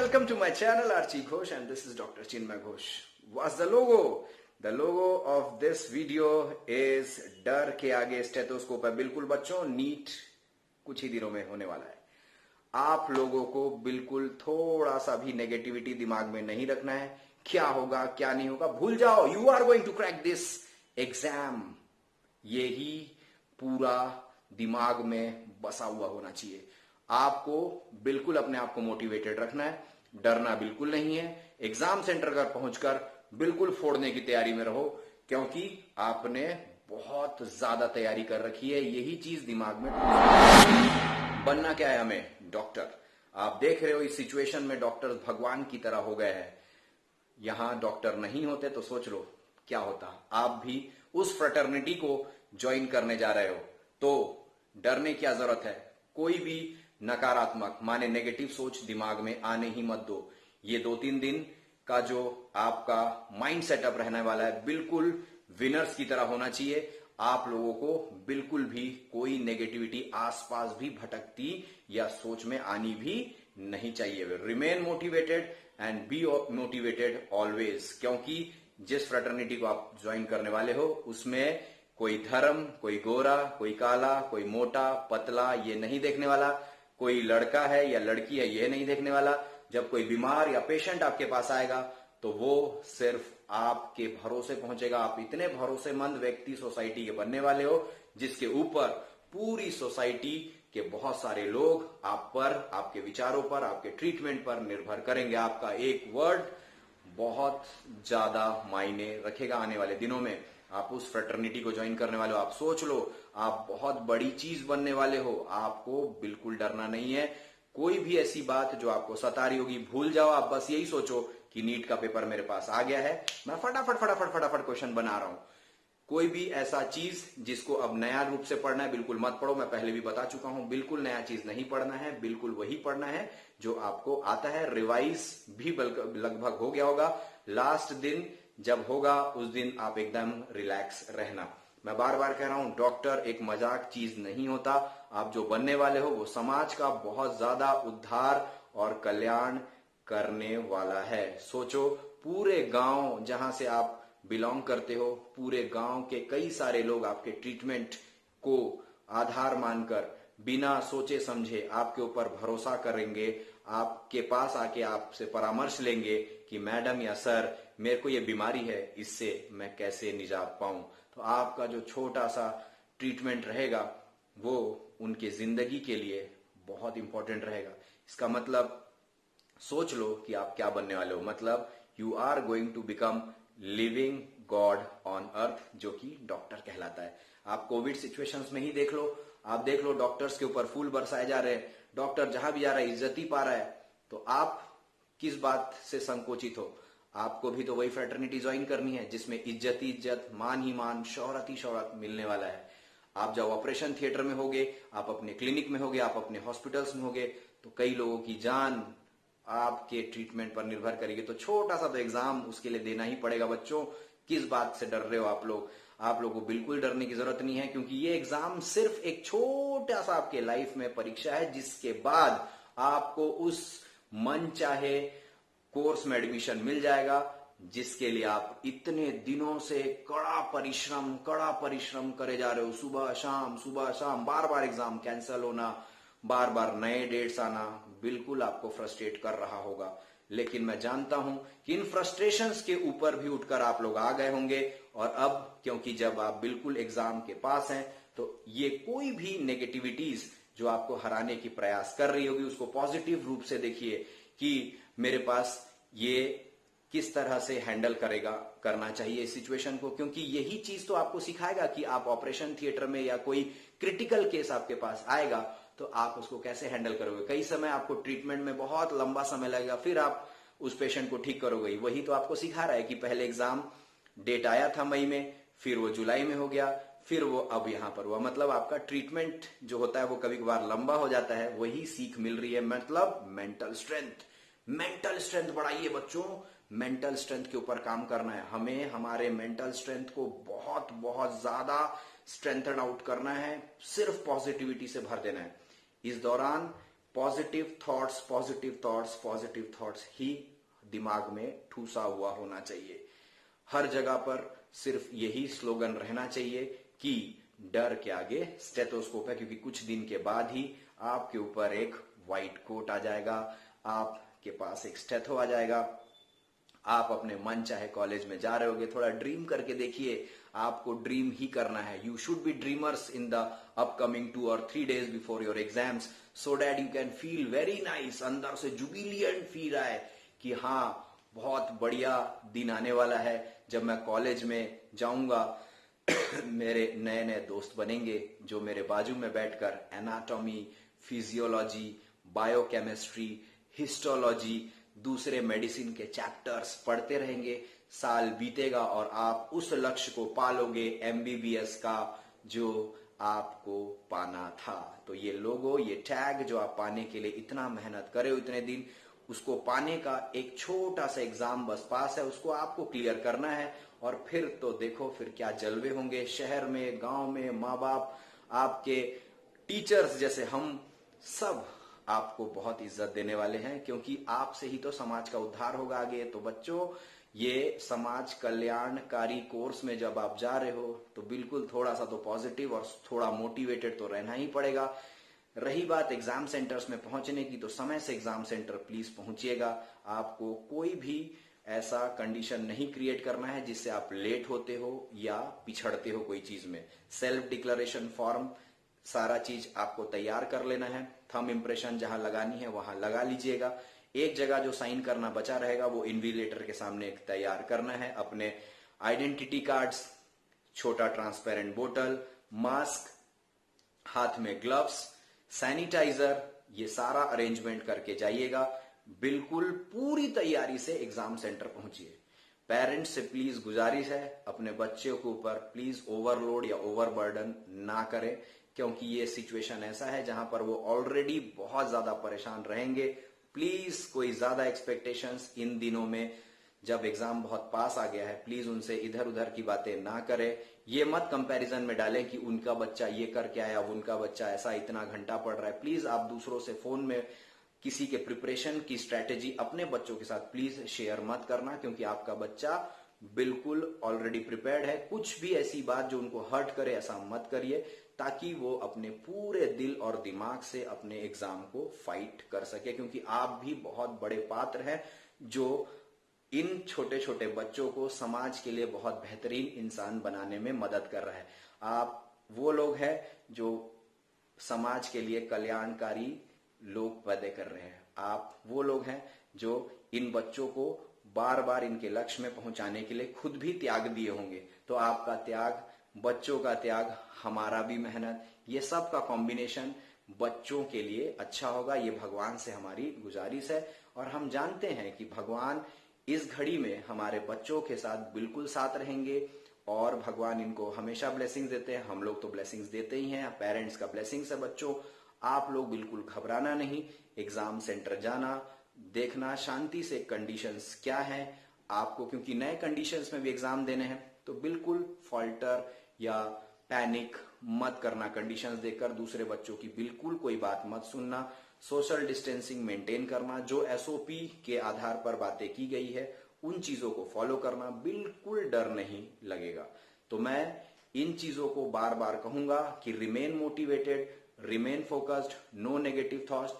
welcome to my channel Archie Ghosh and this is Dr. Chinmay Ghosh. What's the logo? The logo of this video is डर के आगे stethoscope है। बिल्कुल बच्चों, NEET कुछ ही दिनों में होने वाला है। आप लोगों को बिल्कुल थोड़ा सा भी नेगेटिविटी दिमाग में नहीं रखना है। क्या होगा क्या नहीं होगा भूल जाओ। You are going to crack this exam, यही पूरा दिमाग में बसा हुआ होना चाहिए। आपको बिल्कुल अपने आप को मोटिवेटेड रखना है, डरना बिल्कुल नहीं है। एग्जाम सेंटर पर पहुंचकर बिल्कुल फोड़ने की तैयारी में रहो, क्योंकि आपने बहुत ज्यादा तैयारी कर रखी है। यही चीज दिमाग में बनना क्या है हमें? डॉक्टर। आप देख रहे हो इस सिचुएशन में डॉक्टर भगवान की तरह हो गए हैं। यहां डॉक्टर नहीं होते तो सोच लो क्या होता। आप भी उस फ्रेटर्निटी को ज्वाइन करने जा रहे हो, तो डरने की क्या जरूरत है। कोई भी नकारात्मक माने नेगेटिव सोच दिमाग में आने ही मत दो। ये 2-3 दिन का जो आपका माइंड सेटअप रहने वाला है बिल्कुल विनर्स की तरह होना चाहिए। आप लोगों को बिल्कुल भी कोई नेगेटिविटी आसपास भी भटकती या सोच में आनी भी नहीं चाहिए। Remain motivated and be motivated always, क्योंकि जिस फ्रेटर्निटी को आप ज्वाइन करने वाले हो उसमें कोई धर्म, कोई गोरा, कोई काला, कोई मोटा पतला ये नहीं देखने वाला। कोई लड़का है या लड़की है ये नहीं देखने वाला। जब कोई बीमार या पेशेंट आपके पास आएगा तो वो सिर्फ आपके भरोसे पहुंचेगा। आप इतने भरोसेमंद व्यक्ति सोसाइटी के बनने वाले हो जिसके ऊपर पूरी सोसाइटी के बहुत सारे लोग आप पर, आपके विचारों पर, आपके ट्रीटमेंट पर निर्भर करेंगे। आपका एक वर्ड बहुत ज्यादा मायने रखेगा आने वाले दिनों में। आप उस फ्रेटर्निटी को ज्वाइन करने वाले हो। आप सोच लो आप बहुत बड़ी चीज बनने वाले हो। आपको बिल्कुल डरना नहीं है। कोई भी ऐसी बात जो आपको सता रही होगी भूल जाओ। आप बस यही सोचो कि नीट का पेपर मेरे पास आ गया है, मैं फटाफट क्वेश्चन बना रहा हूं। कोई भी ऐसा चीज जिसको अब नया रूप से पढ़ना है बिल्कुल मत पढ़ो। मैं पहले भी बता चुका हूं, बिल्कुल नया चीज नहीं पढ़ना है। बिल्कुल वही पढ़ना है जो आपको आता है। रिवाइज भी लगभग हो गया होगा। लास्ट दिन जब होगा उस दिन आप एकदम रिलैक्स रहना। मैं बार बार कह रहा हूं, डॉक्टर एक मजाक चीज नहीं होता। आप जो बनने वाले हो वो समाज का बहुत ज्यादा उद्धार और कल्याण करने वाला है। सोचो, पूरे गांव जहां से आप बिलोंग करते हो, पूरे गांव के कई सारे लोग आपके ट्रीटमेंट को आधार मानकर बिना सोचे समझे आपके ऊपर भरोसा करेंगे। आपके पास आके आपसे परामर्श लेंगे कि मैडम या सर मेरे को ये बीमारी है, इससे मैं कैसे निजात पाऊं। तो आपका जो छोटा सा ट्रीटमेंट रहेगा वो उनके जिंदगी के लिए बहुत इंपॉर्टेंट रहेगा। इसका मतलब सोच लो कि आप क्या बनने वाले हो। मतलब you are going to become living god on earth, जो कि डॉक्टर कहलाता है। आप कोविड सिचुएशंस में ही देख लो। आप देख लो डॉक्टर्स के ऊपर फूल बरसाए जा रहे हैं। डॉक्टर जहां भी जा रहा है इज्जत ही पा रहा है। तो आप किस बात से संकोचित हो? आपको भी तो वही फ्रेटर्निटी ज्वाइन करनी है जिसमें इज्जत ही इज्जत, मान ही मान, शोहरत ही शोहरत मिलने वाला है। आप जब ऑपरेशन थिएटर में होगे, आप अपने क्लिनिक में होगे, आप अपने हॉस्पिटल्स में होगे, तो कई लोगों की जान आपके ट्रीटमेंट पर निर्भर करेगी। तो छोटा सा तो एग्जाम उसके लिए देना ही पड़ेगा। बच्चों, किस बात से डर रहे हो आप लोग? आप लोगों को बिल्कुल डरने की जरूरत नहीं है, क्योंकि ये एग्जाम सिर्फ एक छोटा सा आपके लाइफ में परीक्षा है, जिसके बाद आपको उस मन चाहे कोर्स में एडमिशन मिल जाएगा जिसके लिए आप इतने दिनों से कड़ा परिश्रम करे जा रहे हो। सुबह शाम बार बार एग्जाम कैंसिल होना, बार बार नए डेट्स आना बिल्कुल आपको फ्रस्ट्रेट कर रहा होगा। लेकिन मैं जानता हूं कि इन फ्रस्ट्रेशंस के ऊपर भी उठकर आप लोग आ गए होंगे। और अब क्योंकि जब आप बिल्कुल एग्जाम के पास हैं, तो ये कोई भी नेगेटिविटीज जो आपको हराने की प्रयास कर रही होगी उसको पॉजिटिव रूप से देखिए कि मेरे पास ये किस तरह से हैंडल करना चाहिए इस सिचुएशन को। क्योंकि यही चीज तो आपको सिखाएगा कि आप ऑपरेशन थिएटर में या कोई क्रिटिकल केस आपके पास आएगा तो आप उसको कैसे हैंडल करोगे। कई समय आपको ट्रीटमेंट में बहुत लंबा समय लगेगा, फिर आप उस पेशेंट को ठीक करोगे। वही तो आपको सिखा रहा है कि पहले एग्जाम डेट आया था मई में, फिर वो जुलाई में हो गया, फिर वो अब यहां पर हुआ। मतलब आपका ट्रीटमेंट जो होता है वो कभी कभार लंबा हो जाता है। वही सीख मिल रही है। मतलब मेंटल स्ट्रेंथ बढ़ाइए बच्चों। मेंटल स्ट्रेंथ के ऊपर काम करना है हमें। हमारे मेंटल स्ट्रेंथ को बहुत बहुत ज्यादा स्ट्रेंथन आउट करना है। सिर्फ पॉजिटिविटी से भर देना है। इस दौरान positive thoughts positive thoughts positive thoughts ही दिमाग में ठूसा हुआ होना चाहिए। हर जगह पर सिर्फ यही स्लोगन रहना चाहिए कि डर के आगे स्टेथोस्कोप है, क्योंकि कुछ दिन के बाद ही आपके ऊपर एक व्हाइट कोट आ जाएगा, आपके पास एक स्टेथो आ जाएगा, आप अपने मन चाहे कॉलेज में जा रहे होगे। थोड़ा ड्रीम करके देखिए, आपको ड्रीम ही करना है। You should be dreamers in the upcoming 2 or 3 days before your exams, so that you can feel very nice, अंदर से जुबिलियंट फील आए कि हाँ बहुत बढ़िया दिन आने वाला है, जब मैं कॉलेज में जाऊंगा मेरे नए नए दोस्त बनेंगे जो मेरे बाजू में बैठकर एनाटॉमी, फिजियोलॉजी, बायोकेमिस्ट्री, हिस्टोलॉजी, दूसरे मेडिसिन के चैप्टर्स पढ़ते रहेंगे। साल बीतेगा और आप उस लक्ष्य को पालोगे, एमबीबीएस का, जो आपको पाना था। तो ये लोगो, ये टैग जो आप पाने के लिए इतना मेहनत करे इतने दिन, उसको पाने का एक छोटा सा एग्जाम बस पास है, उसको आपको क्लियर करना है। और फिर तो देखो फिर क्या जलवे होंगे शहर में, गांव में, माँ बाप, आपके टीचर्स जैसे हम सब आपको बहुत इज्जत देने वाले हैं, क्योंकि आपसे ही तो समाज का उद्धार होगा आगे। तो बच्चों, ये समाज कल्याणकारी कोर्स में जब आप जा रहे हो तो बिल्कुल थोड़ा सा तो पॉजिटिव और थोड़ा मोटिवेटेड तो रहना ही पड़ेगा। रही बात एग्जाम सेंटर्स में पहुंचने की, तो समय से एग्जाम सेंटर प्लीज पहुंचिएगा। आपको कोई भी ऐसा कंडीशन नहीं क्रिएट करना है जिससे आप लेट होते हो या पिछड़ते हो कोई चीज में। सेल्फ डिक्लेरेशन फॉर्म, सारा चीज आपको तैयार कर लेना है। थंब इंप्रेशन जहां लगानी है वहां लगा लीजिएगा। एक जगह जो साइन करना बचा रहेगा वो इन्विजिलेटर के सामने तैयार करना है। अपने आइडेंटिटी कार्ड्स, छोटा ट्रांसपेरेंट बोतल, मास्क, हाथ में ग्लव्स, सैनिटाइजर, ये सारा अरेंजमेंट करके जाइएगा। बिल्कुल पूरी तैयारी से एग्जाम सेंटर पहुंचिए। पेरेंट्स से प्लीज गुजारिश है, अपने बच्चों के ऊपर प्लीज ओवरलोड या ओवरबर्डन ना करें, क्योंकि ये सिचुएशन ऐसा है जहां पर वो ऑलरेडी बहुत ज्यादा परेशान रहेंगे। प्लीज कोई ज्यादा एक्सपेक्टेशंस इन दिनों में, जब एग्जाम बहुत पास आ गया है, प्लीज उनसे इधर उधर की बातें ना करें। ये मत कंपैरिजन में डालें कि उनका बच्चा ये करके आया, उनका बच्चा ऐसा इतना घंटा पढ़ रहा है। प्लीज आप दूसरों से फोन में किसी के प्रिपरेशन की स्ट्रेटेजी अपने बच्चों के साथ प्लीज शेयर मत करना, क्योंकि आपका बच्चा बिल्कुल ऑलरेडी प्रिपेयर्ड है। कुछ भी ऐसी बात जो उनको हर्ट करे ऐसा मत करिए, ताकि वो अपने पूरे दिल और दिमाग से अपने एग्जाम को फाइट कर सके, क्योंकि आप भी बहुत बड़े पात्र हैं जो इन छोटे छोटे बच्चों को समाज के लिए बहुत बेहतरीन इंसान बनाने में मदद कर रहा है। आप वो लोग हैं जो समाज के लिए कल्याणकारी लोग पैदा कर रहे हैं। आप वो लोग हैं जो इन बच्चों को बार बार इनके लक्ष्य में पहुंचाने के लिए खुद भी त्याग दिए होंगे। तो आपका त्याग, बच्चों का त्याग, हमारा भी मेहनत, ये सब का कॉम्बिनेशन बच्चों के लिए अच्छा होगा। ये भगवान से हमारी गुजारिश है, और हम जानते हैं कि भगवान इस घड़ी में हमारे बच्चों के साथ बिल्कुल साथ रहेंगे, और भगवान इनको हमेशा ब्लेसिंग्स देते हैं। हम लोग तो ब्लेसिंग्स देते ही हैं, पेरेंट्स का ब्लेसिंग्स है बच्चों। आप लोग बिल्कुल घबराना नहीं, एग्जाम सेंटर जाना, देखना शांति से कंडीशंस क्या हैं आपको, क्योंकि नए कंडीशंस में भी एग्जाम देने हैं। तो बिल्कुल फॉल्टर या पैनिक मत करना, कंडीशंस देखकर दूसरे बच्चों की बिल्कुल कोई बात मत सुनना, सोशल डिस्टेंसिंग मेंटेन करना, जो एसओपी के आधार पर बातें की गई है उन चीजों को फॉलो करना, बिल्कुल डर नहीं लगेगा। तो मैं इन चीजों को बार बार कहूंगा कि remain motivated, remain focused, no negative thoughts.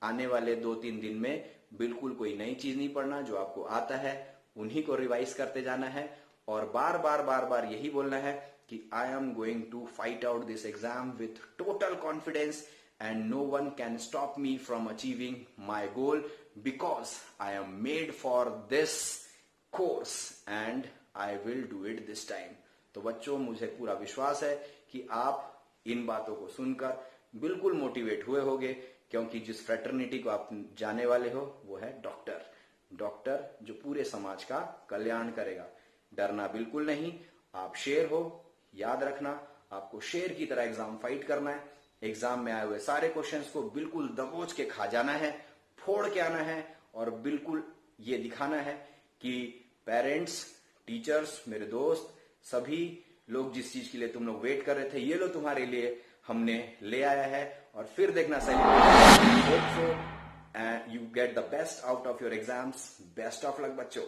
आने वाले 2-3 दिन में बिल्कुल कोई नई चीज नहीं पढ़ना, जो आपको आता है उन्हीं को रिवाइज करते जाना है, और बार बार यही बोलना है कि I am going to fight out this exam with total confidence, and no one can stop me from achieving my goal, because I am made for this course and I will do it this time. तो बच्चों, मुझे पूरा विश्वास है कि आप इन बातों को सुनकर बिल्कुल मोटिवेट हुए होंगे, क्योंकि जिस फ्रेटर्निटी को आप जाने वाले हो वो है डॉक्टर जो पूरे समाज का कल्याण करेगा। डरना बिल्कुल नहीं, आप शेर हो, याद रखना आपको शेर की तरह एग्जाम फाइट करना है। एग्जाम में आए हुए सारे क्वेश्चंस को बिल्कुल दबोच के खा जाना है, फोड़ के आना है, और बिल्कुल ये दिखाना है कि पेरेंट्स, टीचर्स, मेरे दोस्त, सभी लोग जिस चीज के लिए तुम लोग वेट कर रहे थे, ये लो तुम्हारे लिए हमने ले आया है और फिर देखना celebrate. Hope so you get the best out of your exams. Best of luck बच्चों।